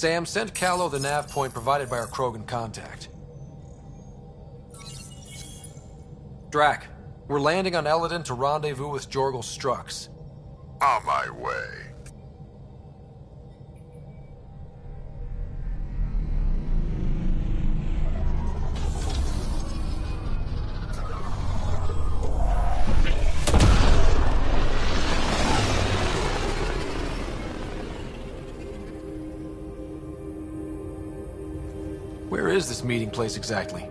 Sam, send Callow the nav point provided by our Krogan contact. Drack, we're landing on Eladon to rendezvous with Jorgel Strux. On my way. Where is this meeting place exactly?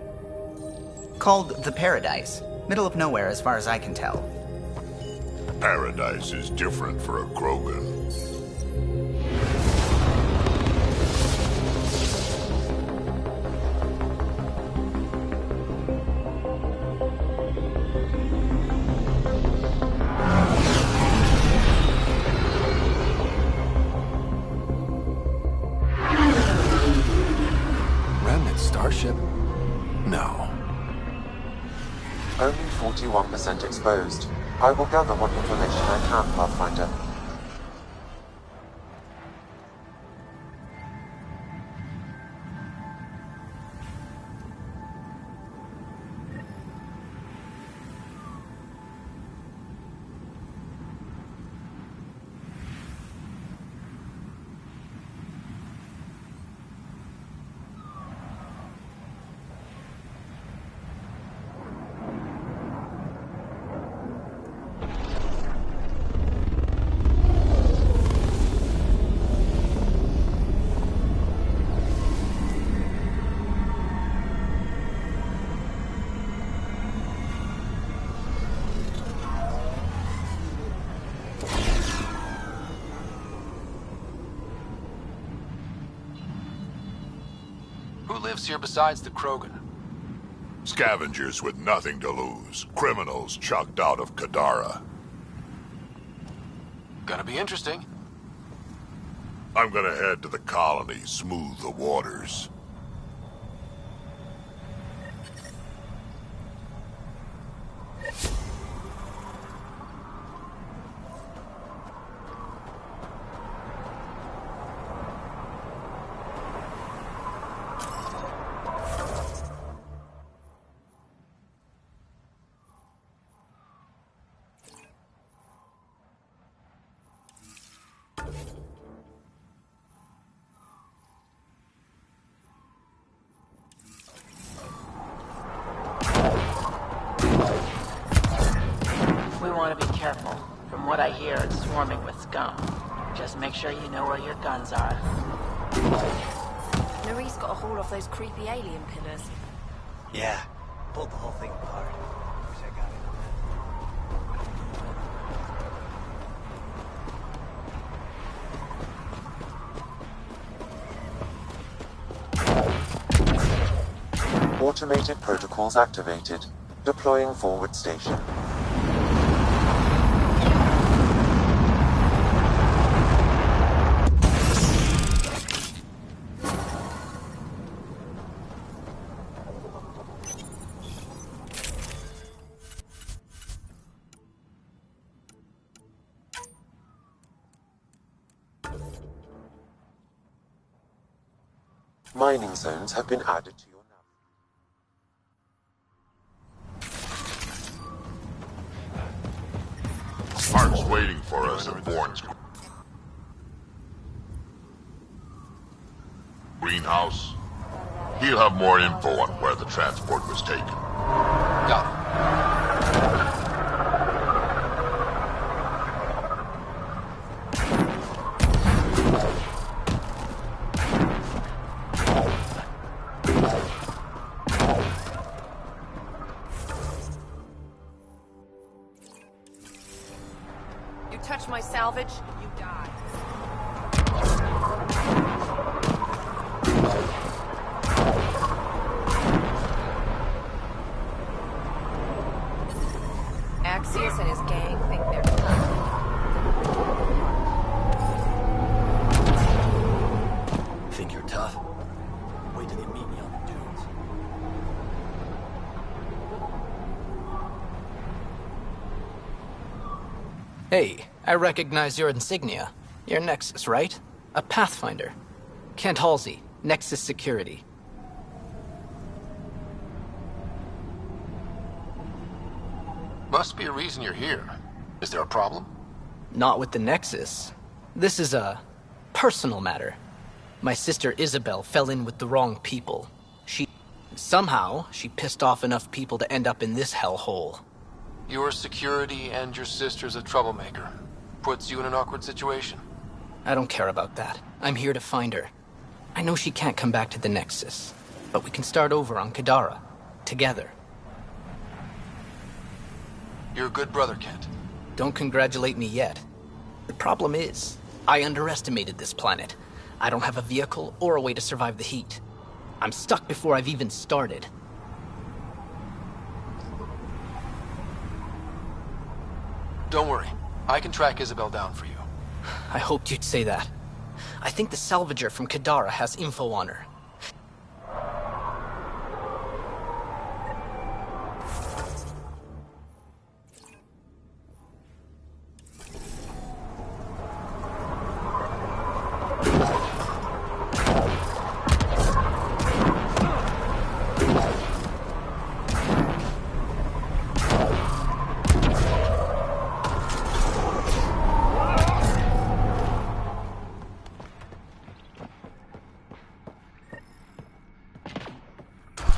Called the Paradise. Middle of nowhere as far as I can tell. Paradise is different for a Krogan. Remnant starship? No. Only 41% exposed. I will gather what information I can, Pathfinder. Who lives here besides the Krogan? Scavengers with nothing to lose. Criminals chucked out of Kadara. Gonna be interesting. I'm gonna head to the colony, smooth the waters. We want to be careful. From what I hear, it's swarming with scum. Just make sure you know where your guns are. Nerie's got to haul off those creepy alien pillars. Yeah, pulled the whole thing apart. Wish I got in on that. Automated protocols activated. Deploying forward station. Mining zones have been added to your nav. Mark's waiting for us at Bourne's greenhouse. He'll have more info on where the transport was taken. Got it. Touch my salvage, you die. Axios and his gang think they're tough. Think you're tough? Wait till they meet me on the dunes. Hey, I recognize your insignia. Your Nexus, right? A Pathfinder. Kent Halsey, Nexus Security. Must be a reason you're here. Is there a problem? Not with the Nexus. This is a personal matter. My sister Isabel fell in with the wrong people. Somehow, she pissed off enough people to end up in this hellhole. Your security and your sister's a troublemaker. Puts you in an awkward situation. I don't care about that. I'm here to find her. I know she can't come back to the Nexus, but we can start over on Kadara. Together. You're a good brother, Kent. Don't congratulate me yet. The problem is, I underestimated this planet. I don't have a vehicle or a way to survive the heat. I'm stuck before I've even started. Don't worry. I can track Isabel down for you. I hoped you'd say that. I think the salvager from Kadara has info on her.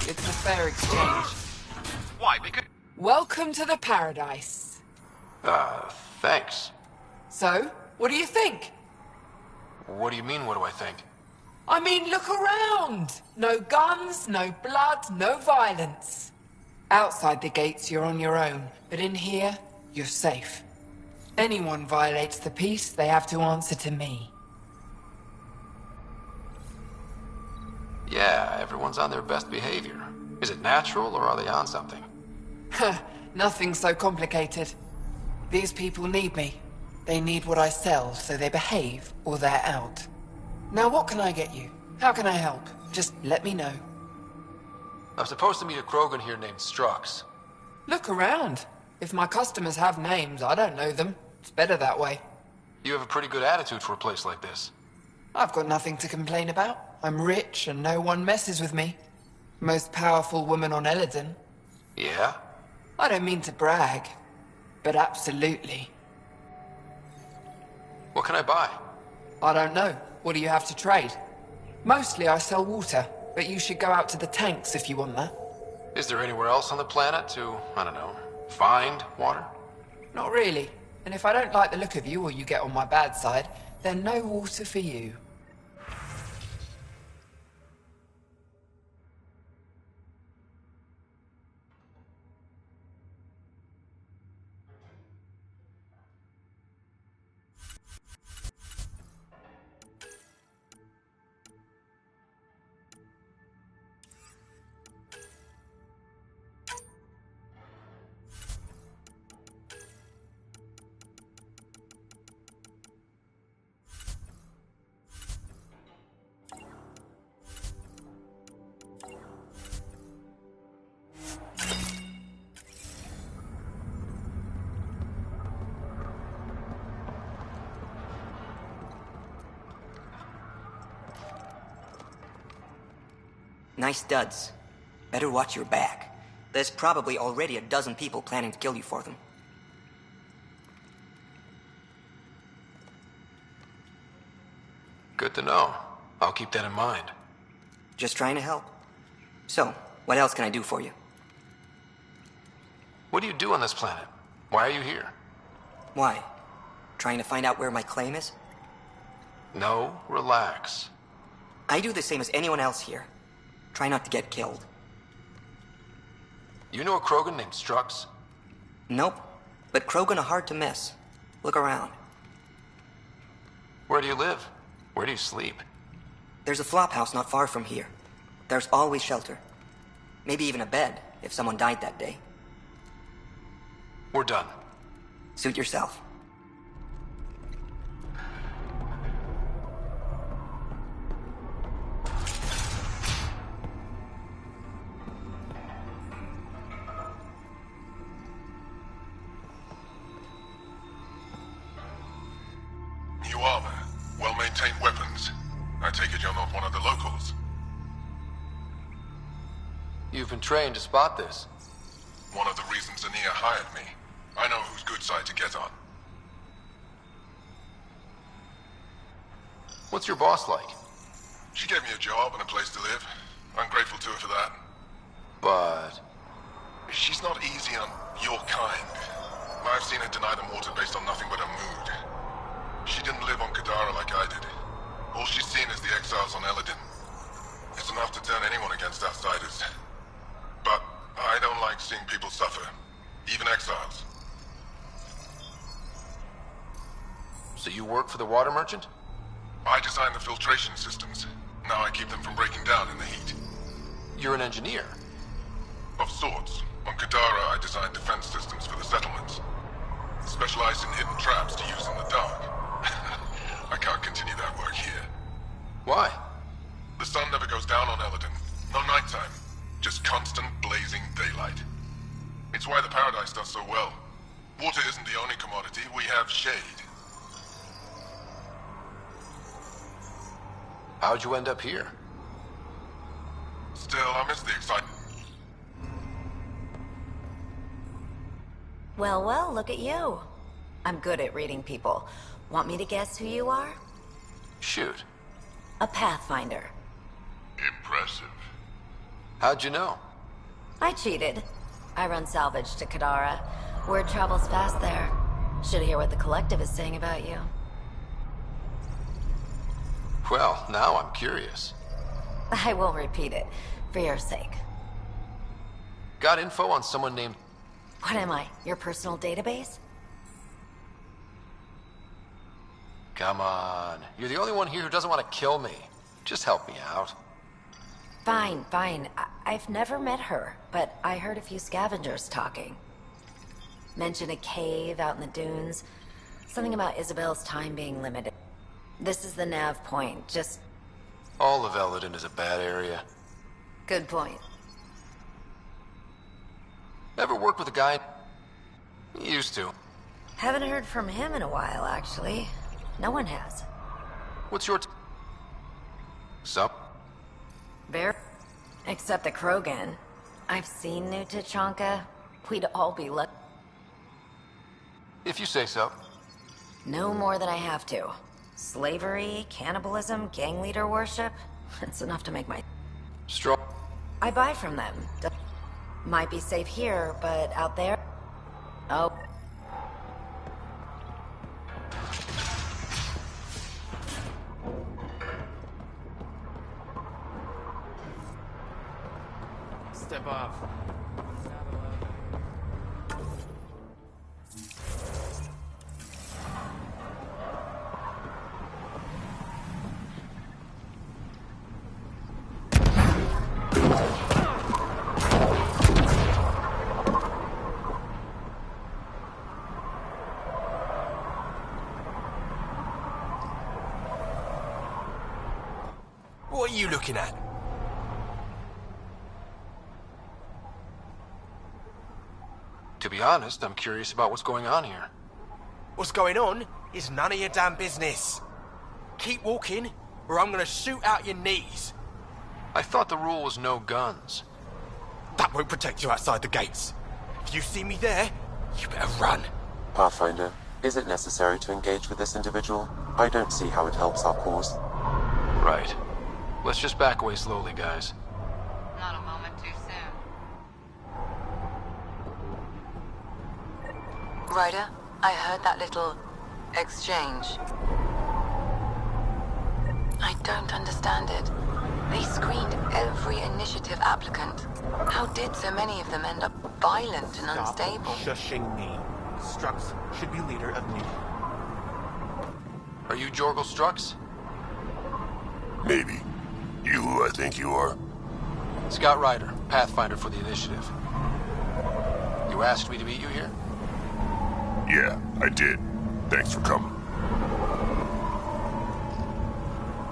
It's a fair exchange. Why? Because... Welcome to the paradise. Thanks. So, what do you think? What do you mean, what do I think? I mean, look around. No guns, no blood, no violence. Outside the gates, you're on your own. But in here, you're safe. Anyone violates the peace, they have to answer to me. Yeah, everyone's on their best behavior. Is it natural, or are they on something? Nothing so complicated. These people need me. They need what I sell, so they behave, or they're out. Now what can I get you? How can I help? Just let me know. I'm supposed to meet a Krogan here named Strux. Look around. If my customers have names, I don't know them. It's better that way. You have a pretty good attitude for a place like this. I've got nothing to complain about. I'm rich and no one messes with me. Most powerful woman on Eladin. Yeah? I don't mean to brag, but absolutely. What can I buy? I don't know. What do you have to trade? Mostly I sell water, but you should go out to the tanks if you want that. Is there anywhere else on the planet to, I don't know, find water? Not really. And if I don't like the look of you or you get on my bad side, then no water for you. Nice studs. Better watch your back. There's probably already a dozen people planning to kill you for them. Good to know. I'll keep that in mind. Just trying to help. So, what else can I do for you? What do you do on this planet? Why are you here? Why? Trying to find out where my claim is? No, relax. I do the same as anyone else here. Try not to get killed. You know a Krogan named Strux? Nope. But Krogan are hard to miss. Look around. Where do you live? Where do you sleep? There's a flop house not far from here. There's always shelter. Maybe even a bed, if someone died that day. We're done. Suit yourself. New armor, well-maintained weapons. I take it you're not you've been trained to spot this. One of the reasons Ania hired me. I know whose good side to get on. What's your boss like? She gave me a job and a place to live. I'm grateful to her for that. But... she's not easy on your kind. I've seen her deny them water based on nothing but her mood. She didn't live on Kadara like I did. All she's seen is the exiles on Eladin. It's enough to turn anyone against outsiders. But I don't like seeing people suffer. Even exiles. So you work for the water merchant? I designed the filtration systems. Now I keep them from breaking down in the heat. You're an engineer? Of sorts. On Kadara, I designed defense systems for the settlements. Specialized in hidden traps to use in the dark. I can't continue that work here. Why? The sun never goes down on Eladin. No nighttime. Just constant blazing daylight. It's why the Paradise does so well. Water isn't the only commodity. We have shade. How'd you end up here? Still, I miss the excitement. Well, well, look at you. I'm good at reading people. Want me to guess who you are? Shoot. A Pathfinder. Impressive. How'd you know? I cheated. I run salvage to Kadara. Word travels fast there. Should hear what the Collective is saying about you. Well, now I'm curious. I won't repeat it, for your sake. Got info on someone named... What am I, your personal database? Come on. You're the only one here who doesn't want to kill me. Just help me out. Fine, fine. I've never met her, but I heard a few scavengers talking. Mention a cave out in the dunes. Something about Isabel's time being limited. This is the nav point, just... All of Eladin is a bad area. Good point. Ever worked with a guy? Used to. Haven't heard from him in a while, actually. No one has. What's your... So? Bear? Except the Krogan. I've seen New Tachanka. We'd all be lucky. If you say so. No more than I have to. Slavery, cannibalism, gang leader worship. It's enough to make my... Strong. I buy from them. Might be safe here, but out there... Oh. Step off. What are you looking at? To be honest, I'm curious about what's going on here. What's going on is none of your damn business. Keep walking, or I'm gonna shoot out your knees. I thought the rule was no guns. That won't protect you outside the gates. If you see me there, you better run. Pathfinder, is it necessary to engage with this individual? I don't see how it helps our cause. Right. Let's just back away slowly, guys. Not a moment too soon. Ryder, I heard that little exchange. I don't understand it. They screened every initiative applicant. How did so many of them end up violent and unstable? Stop shushing me. Strux should be leader of New. Are you Jorgel Strux? Maybe. You who I think you are? Scott Ryder, Pathfinder for the Initiative. You asked me to meet you here? Yeah, I did. Thanks for coming.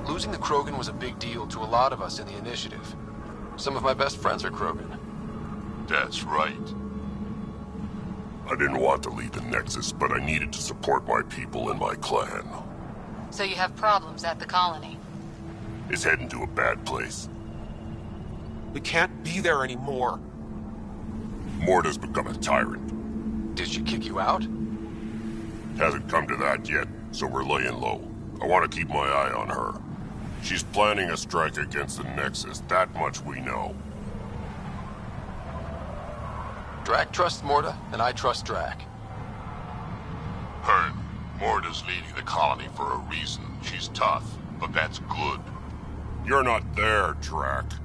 Losing the Krogan was a big deal to a lot of us in the Initiative. Some of my best friends are Krogan. That's right. I didn't want to leave the Nexus, but I needed to support my people and my clan. So you have problems at the colony? It's heading to a bad place. We can't be there anymore. Morta's become a tyrant. Did she kick you out? Hasn't come to that yet, so we're laying low. I want to keep my eye on her. She's planning a strike against the Nexus, that much we know. Drack trusts Morta, and I trust Drack. Hearn, Morta's leading the colony for a reason. She's tough, but that's good. You're not there, Drack.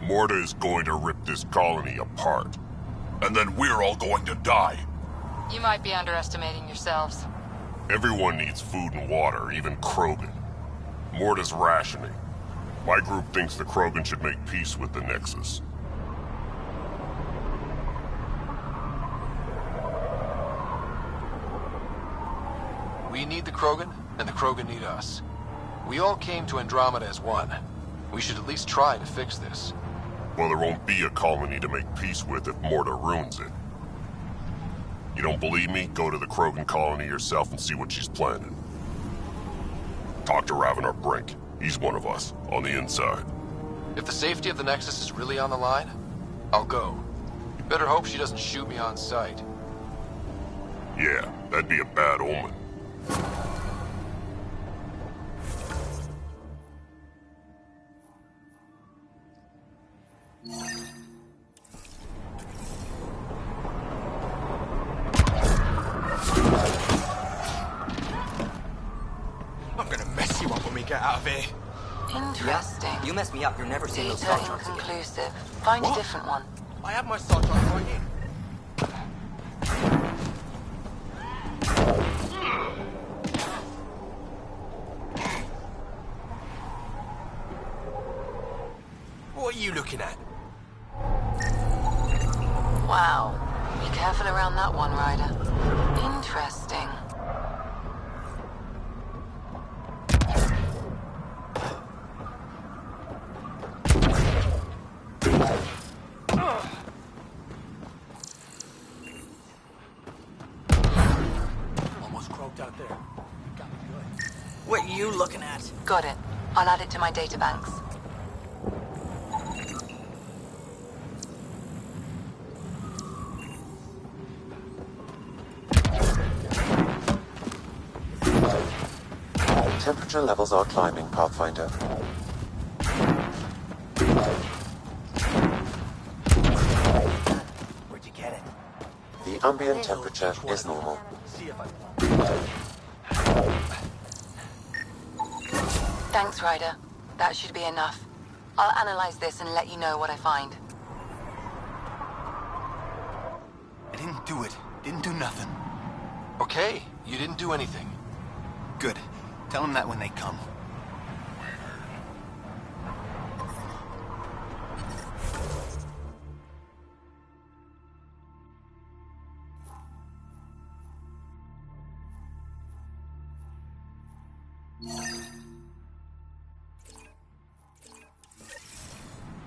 Morta is going to rip this colony apart. And then we're all going to die. You might be underestimating yourselves. Everyone needs food and water, even Krogan. Morta's rationing. My group thinks the Krogan should make peace with the Nexus. We need the Krogan, and the Krogan need us. We all came to Andromeda as one. We should at least try to fix this. Well, there won't be a colony to make peace with if Morta ruins it. You don't believe me? Go to the Krogan colony yourself and see what she's planning. Talk to Ravenar Brink. He's one of us, on the inside. If the safety of the Nexus is really on the line, I'll go. You better hope she doesn't shoot me on sight. Yeah, that'd be a bad omen. I'm gonna mess you up when we get out of here. Interesting. Yeah, you mess me up, you're never seeing those Data star charts again. inconclusive. Find a different one. I have my star chart right here. What are you looking at? Wow. Be careful around that one, Ryder. Interesting. Almost croaked out there. Got me good. What are you looking at? Got it. I'll add it to my databanks. Temperature levels are climbing, Pathfinder. Where'd you get it? The ambient temperature is normal. See if I... Thanks, Ryder. That should be enough. I'll analyze this and let you know what I find. I didn't do it. Didn't do nothing. Okay, you didn't do anything. Good. Tell them that when they come.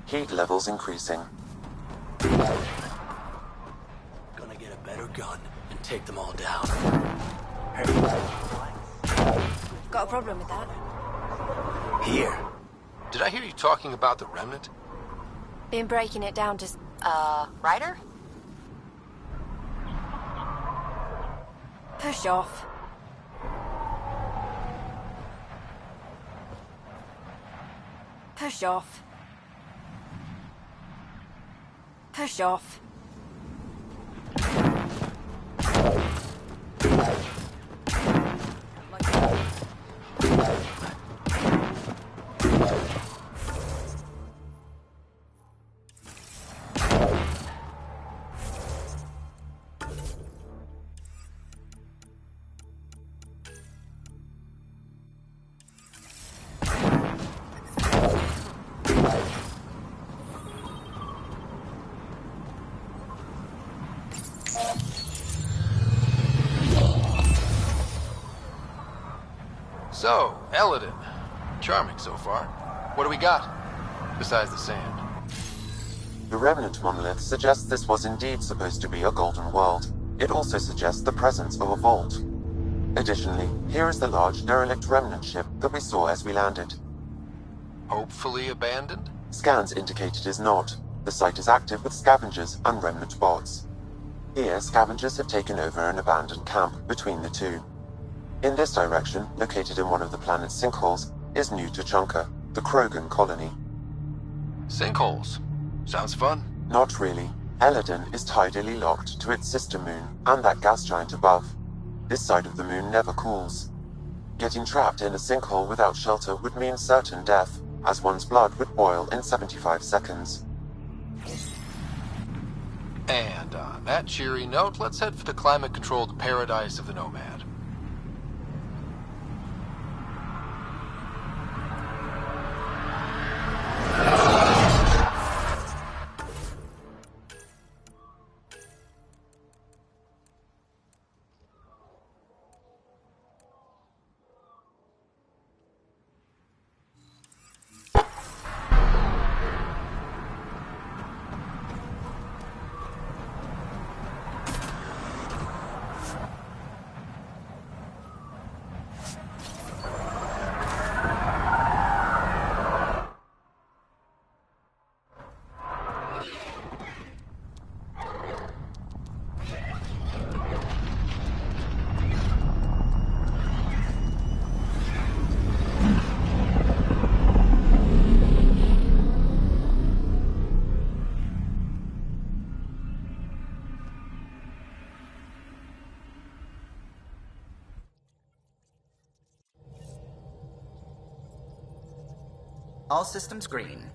Heat levels increasing. Gonna get a better gun and take them all down. Got a problem with that? Here. Did I hear you talking about the Remnant? Been breaking it down to... Ryder? Push off. Push off. Push off. So, Eladin. Charming so far. What do we got? Besides the sand. The Remnant monolith suggests this was indeed supposed to be a golden world. It also suggests the presence of a vault. Additionally, here is the large derelict Remnant ship that we saw as we landed. Hopefully abandoned? Scans indicate it is not. The site is active with scavengers and remnant bots. Here, scavengers have taken over an abandoned camp between the two. In this direction, located in one of the planet's sinkholes, is New Tuchanka, the Krogan colony. Sinkholes. Sounds fun. Not really. Eladin is tidally locked to its sister moon and that gas giant above. This side of the moon never cools. Getting trapped in a sinkhole without shelter would mean certain death, as one's blood would boil in 75 seconds. And on that cheery note, let's head for the climate-controlled paradise of the Nomad. All systems green.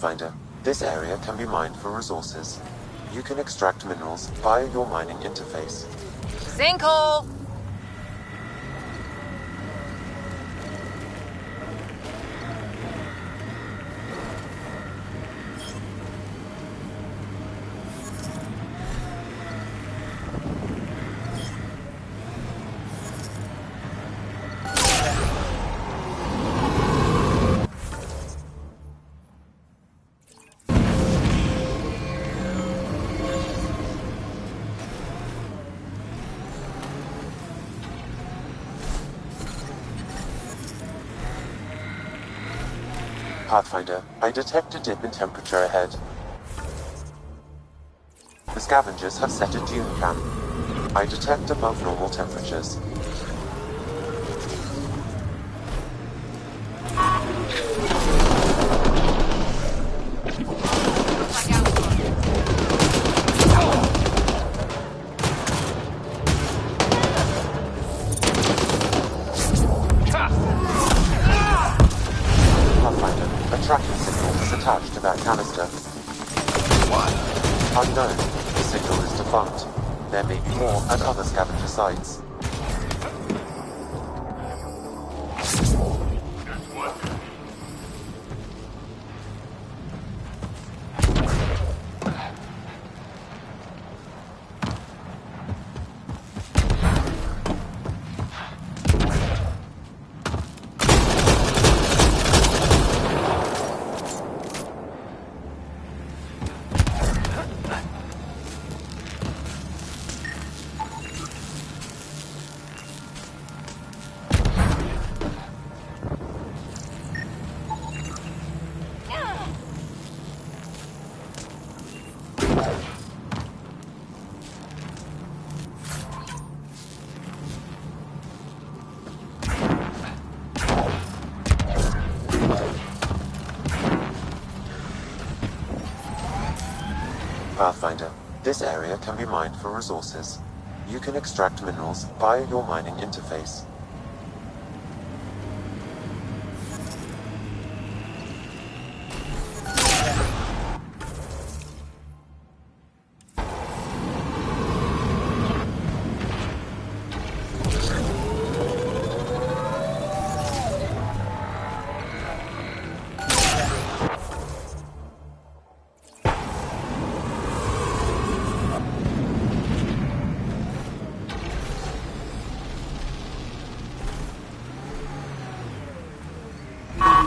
Pathfinder, this area can be mined for resources. You can extract minerals via your mining interface. Sinkhole! Pathfinder, I detect a dip in temperature ahead. The scavengers have set a dune camp. I detect above normal temperatures. Tracking signal is attached to that canister. What? Unknown. The signal is defunct. There may be more at other scavenger sites. Pathfinder, this area can be mined for resources. You can extract minerals via your mining interface.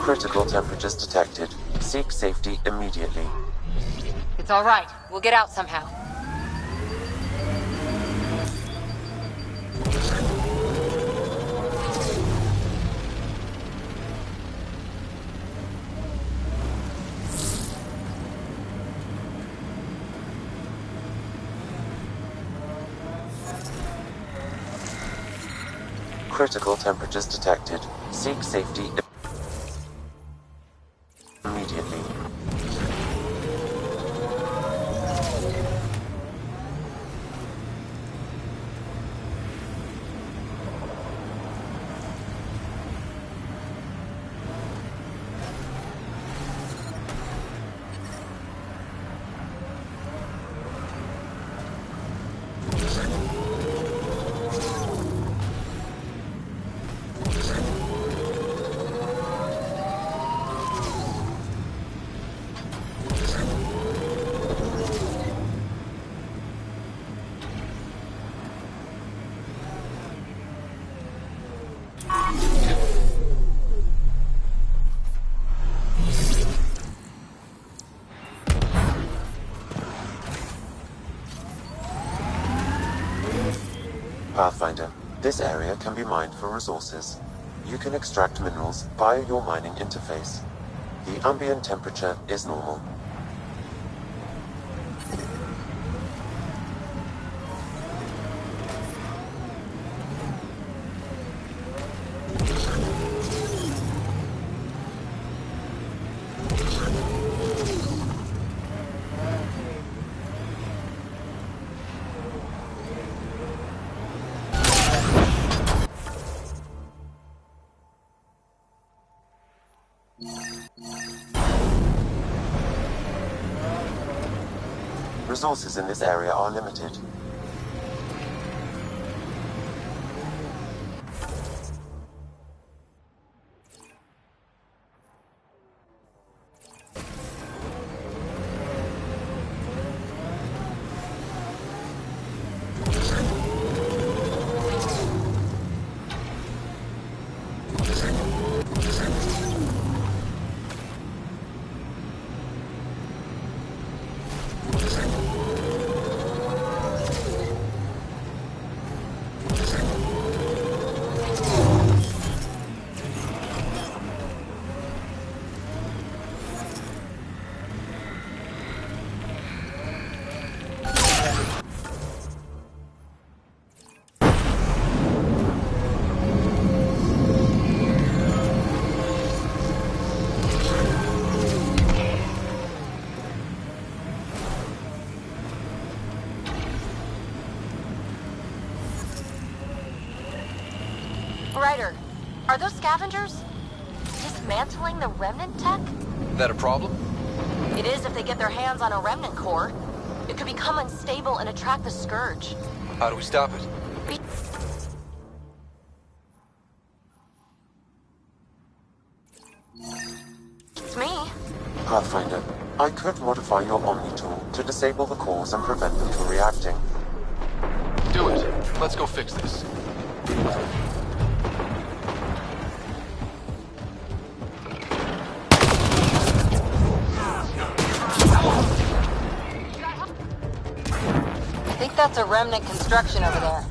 Critical temperatures detected. Seek safety immediately. It's all right. We'll get out somehow. Critical temperatures detected. Seek safety immediately. Pathfinder, this area can be mined for resources. You can extract minerals via your mining interface. The ambient temperature is normal. Resources in this area are limited. Ryder, are those scavengers dismantling the remnant tech? That a problem? It is if they get their hands on a remnant core. It could become unstable and attract the Scourge. How do we stop it? It's me. Pathfinder, I could modify your Omni tool to disable the cores and prevent them from reacting. Do it. Let's go fix this. I think that's a remnant construction over there.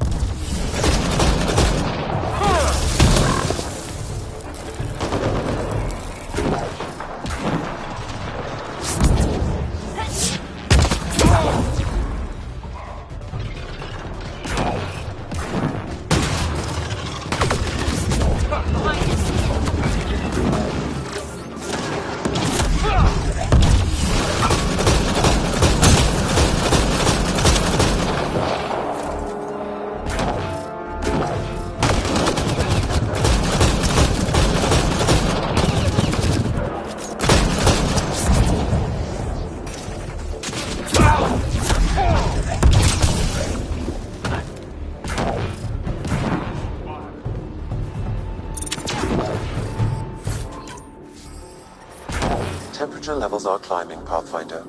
Temperature levels are climbing, Pathfinder.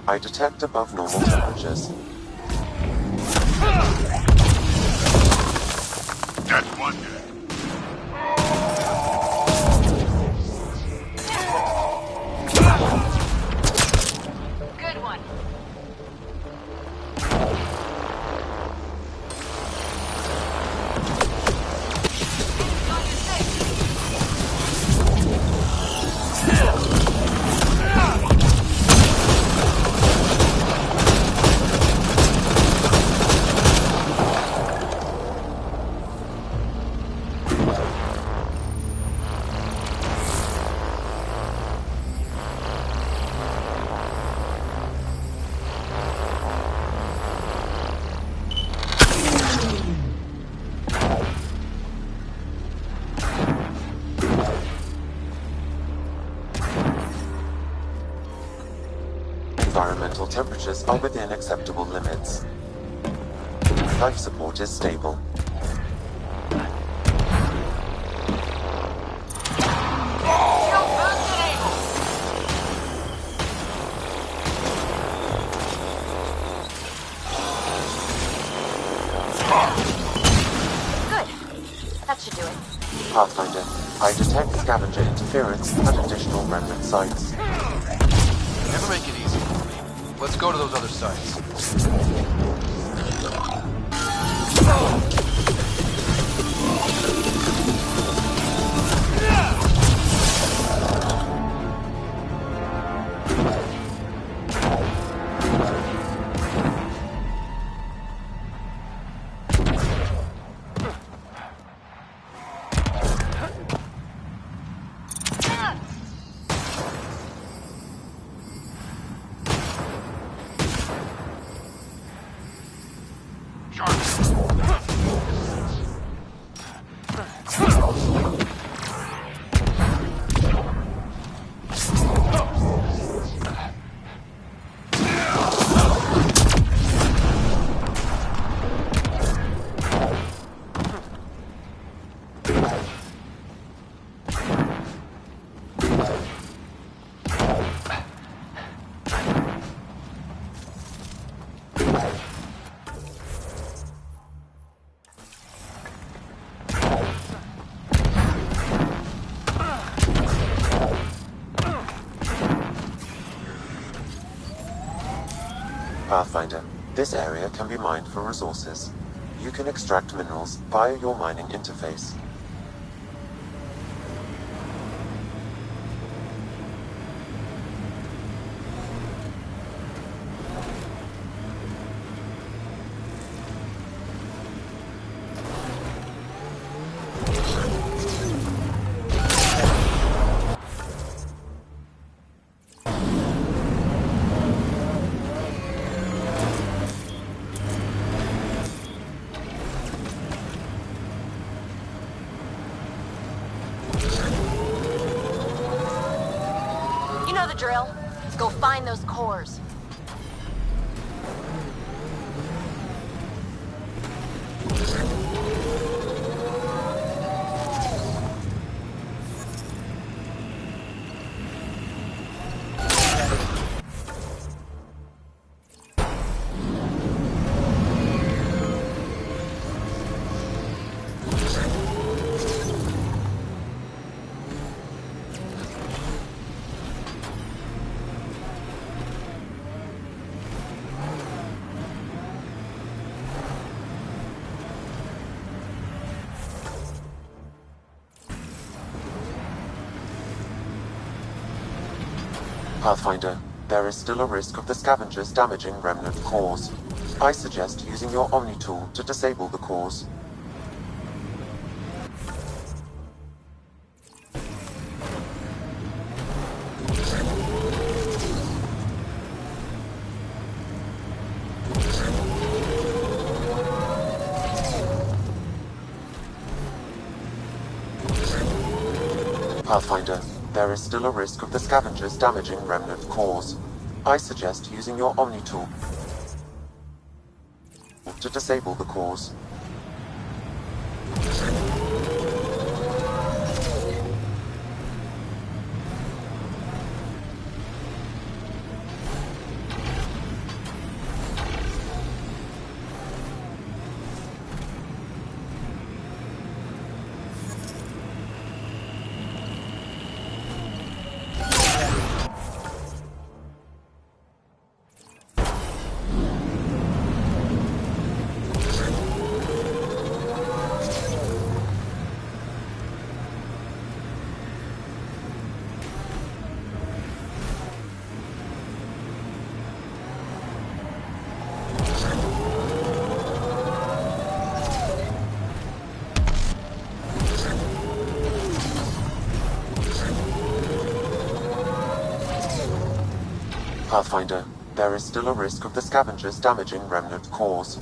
I detect above normal temperatures. That's one. Good one. Environmental temperatures are within acceptable limits. Life support is stable. Good. That should do it. Pathfinder, I detect scavenger interference at additional remnant sites. Never make it easy for me. Let's go to those other sites. Pathfinder, this area can be mined for resources. You can extract minerals via your mining interface. Drill. Let's go find those cores. Pathfinder, there is still a risk of the scavengers damaging remnant cores. I suggest using your Omni tool to disable the cores. Pathfinder, there is still a risk of the scavengers damaging remnant cores. I suggest using your Omni tool to disable the cores. Pathfinder, there is still a risk of the scavengers damaging remnant cores.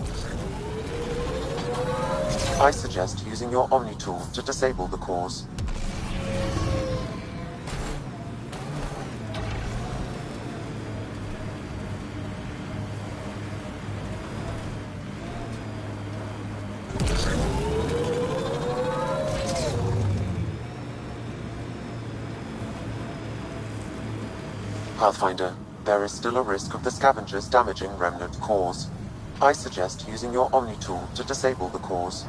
I suggest using your Omni tool to disable the cores. Pathfinder, there is still a risk of the scavengers damaging remnant cores. I suggest using your Omni tool to disable the cores.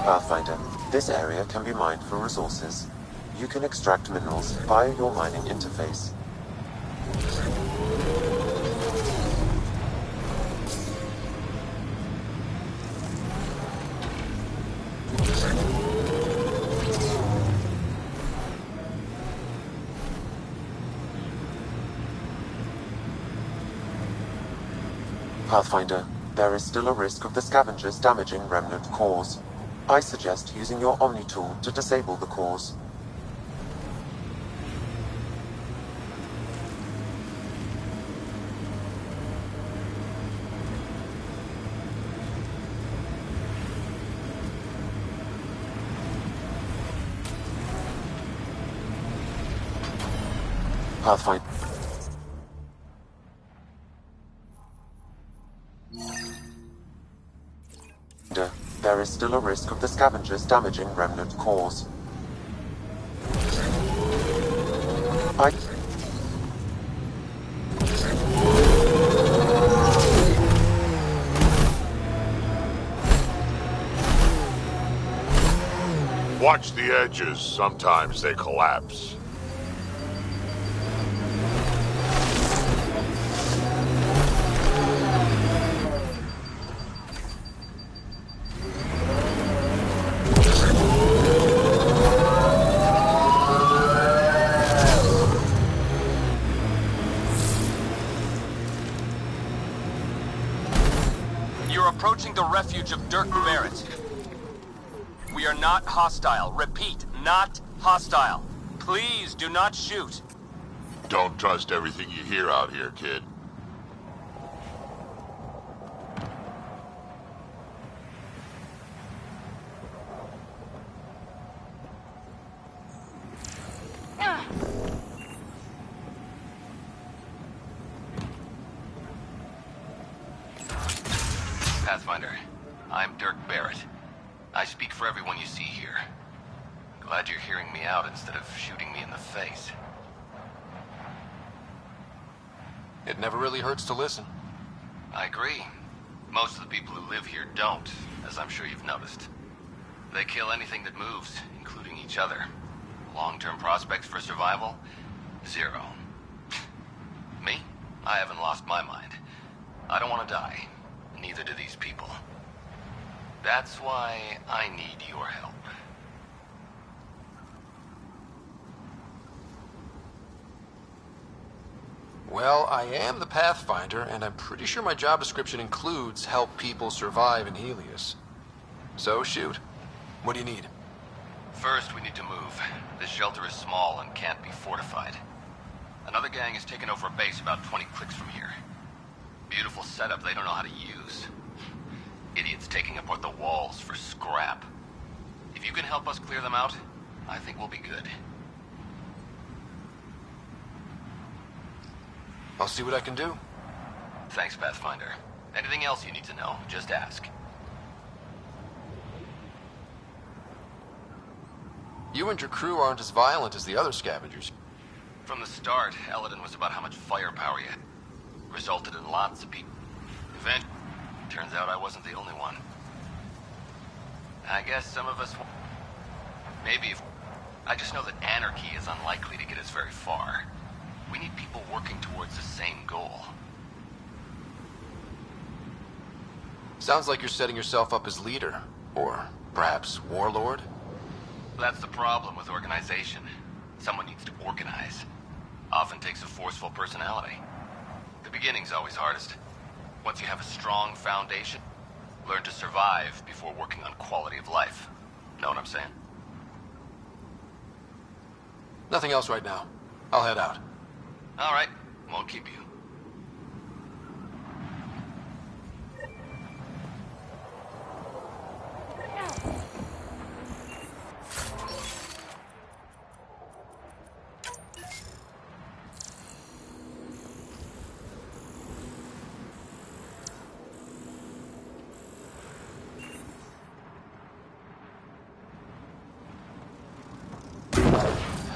Pathfinder, this area can be mined for resources. You can extract minerals via your mining interface. Pathfinder, there is still a risk of the scavengers damaging remnant cores. I suggest using your Omni tool to disable the cores. Pathfinder. There is still a risk of the scavengers damaging remnant cores. Watch the edges. Sometimes they collapse. Approaching the refuge of Drack Barrett. We are not hostile. Repeat, not hostile. Please do not shoot. Don't trust everything you hear out here, kid. Pathfinder, I'm Drack Barrett. I speak for everyone you see here. Glad you're hearing me out instead of shooting me in the face. It never really hurts to listen. I agree. Most of the people who live here don't, as I'm sure you've noticed. They kill anything that moves, including each other. Long-term prospects for survival? Zero. Me? I haven't lost my mind. I don't want to die. Neither do these people. That's why I need your help. Well, I am the Pathfinder, and I'm pretty sure my job description includes help people survive in Helios. So, shoot. What do you need? First, we need to move. This shelter is small and can't be fortified. Another gang has taken over a base about 20 clicks from here. Beautiful setup they don't know how to use. Idiots taking apart the walls for scrap. If you can help us clear them out, I think we'll be good. I'll see what I can do. Thanks, Pathfinder. Anything else you need to know, just ask. You and your crew aren't as violent as the other scavengers. From the start, Eladin was about how much firepower you had. Resulted in lots of people. Eventually, turns out I wasn't the only one. I guess some of us... Maybe if... I just know that anarchy is unlikely to get us very far. We need people working towards the same goal. Sounds like you're setting yourself up as leader. Or perhaps warlord? That's the problem with organization. Someone needs to organize. Often takes a forceful personality. The beginning's always hardest. Once you have a strong foundation, learn to survive before working on quality of life. Know what I'm saying? Nothing else right now. I'll head out. All right. Won't keep you.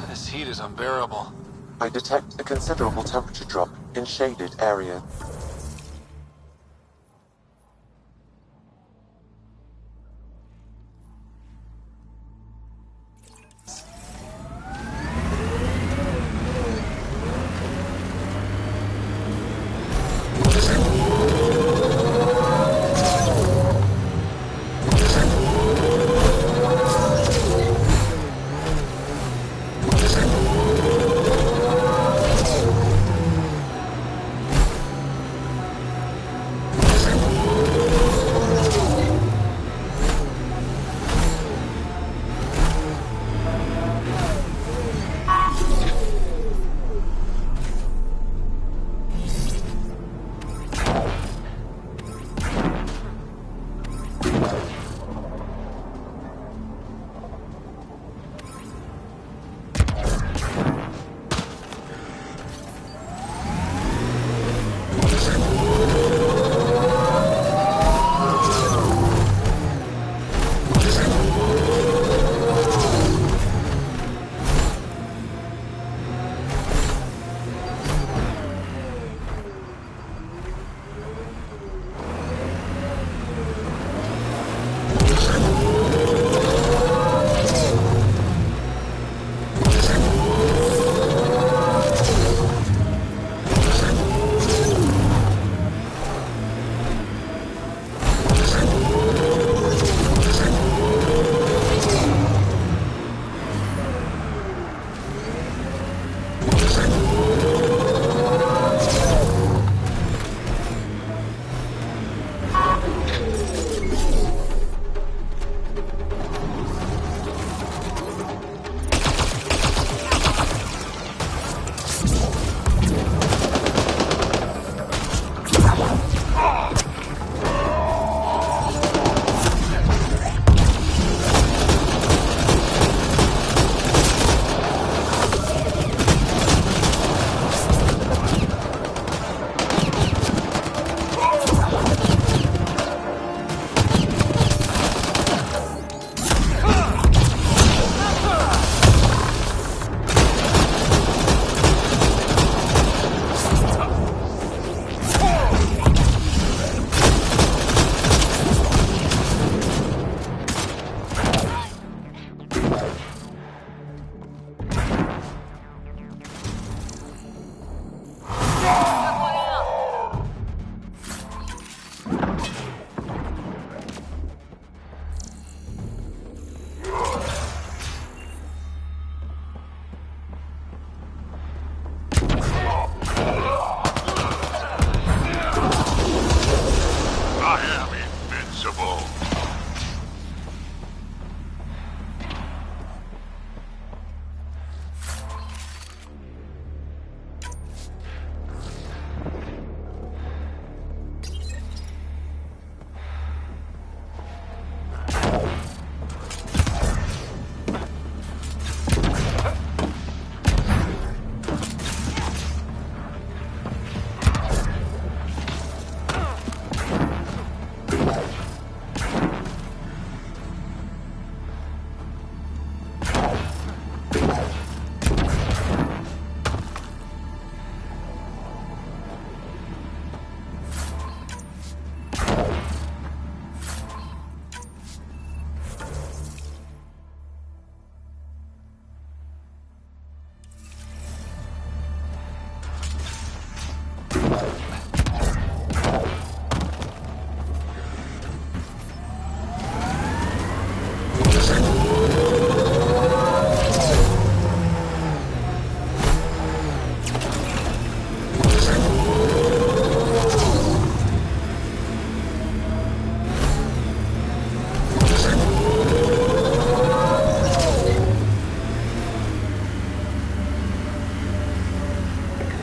This heat is unbearable. I detect a considerable temperature drop in shaded area.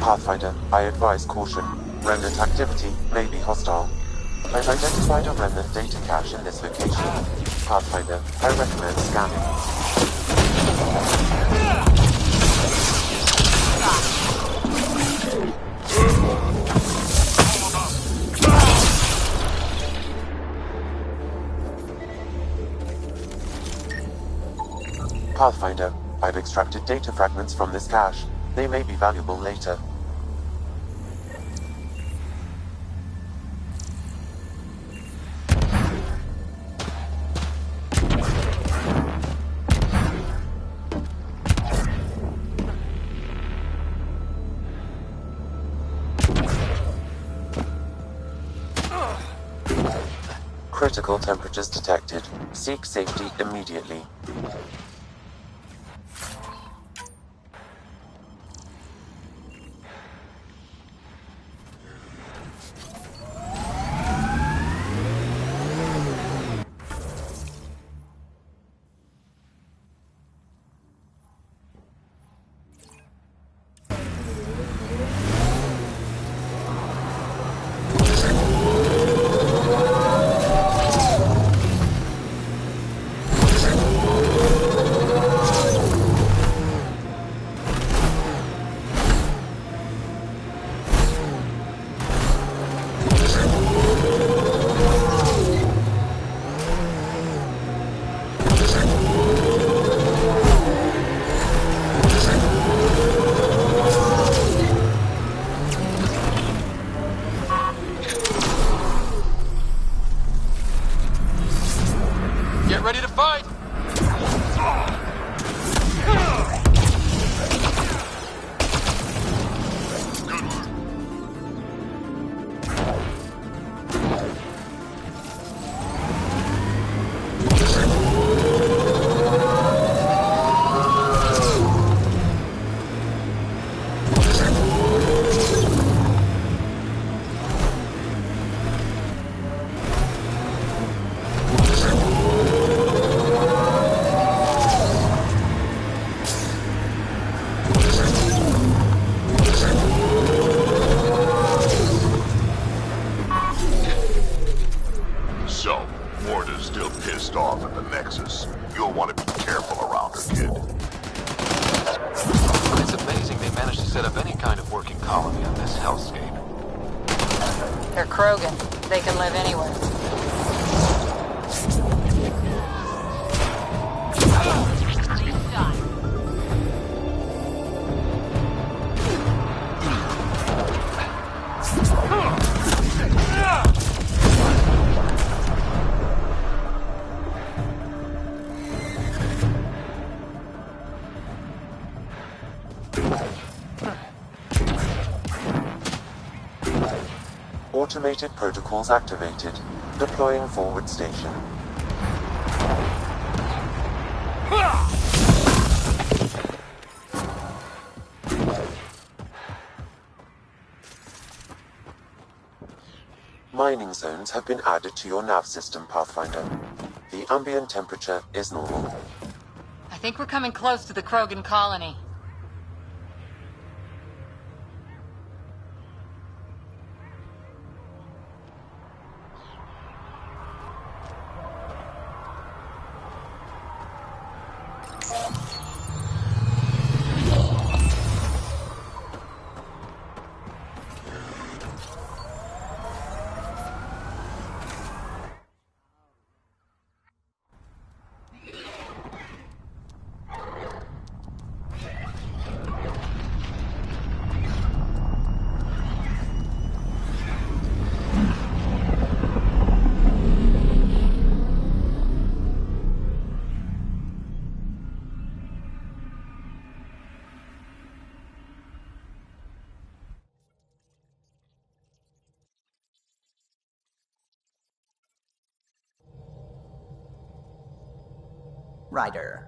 Pathfinder, I advise caution. Remnant activity may be hostile. I've identified a remnant data cache in this location. Pathfinder, I recommend scanning. Pathfinder, I've extracted data fragments from this cache. They may be valuable later. Critical temperatures detected. Seek safety immediately. Get ready to fight! So, Morta's still pissed off at the Nexus. You'll want to be careful around her, kid. It's amazing they managed to set up any kind of working colony on this hellscape. They're Krogan. They can live anywhere. Automated protocols activated. Deploying forward station. Mining zones have been added to your nav system, Pathfinder. The ambient temperature is normal. I think we're coming close to the Krogan colony. Ryder.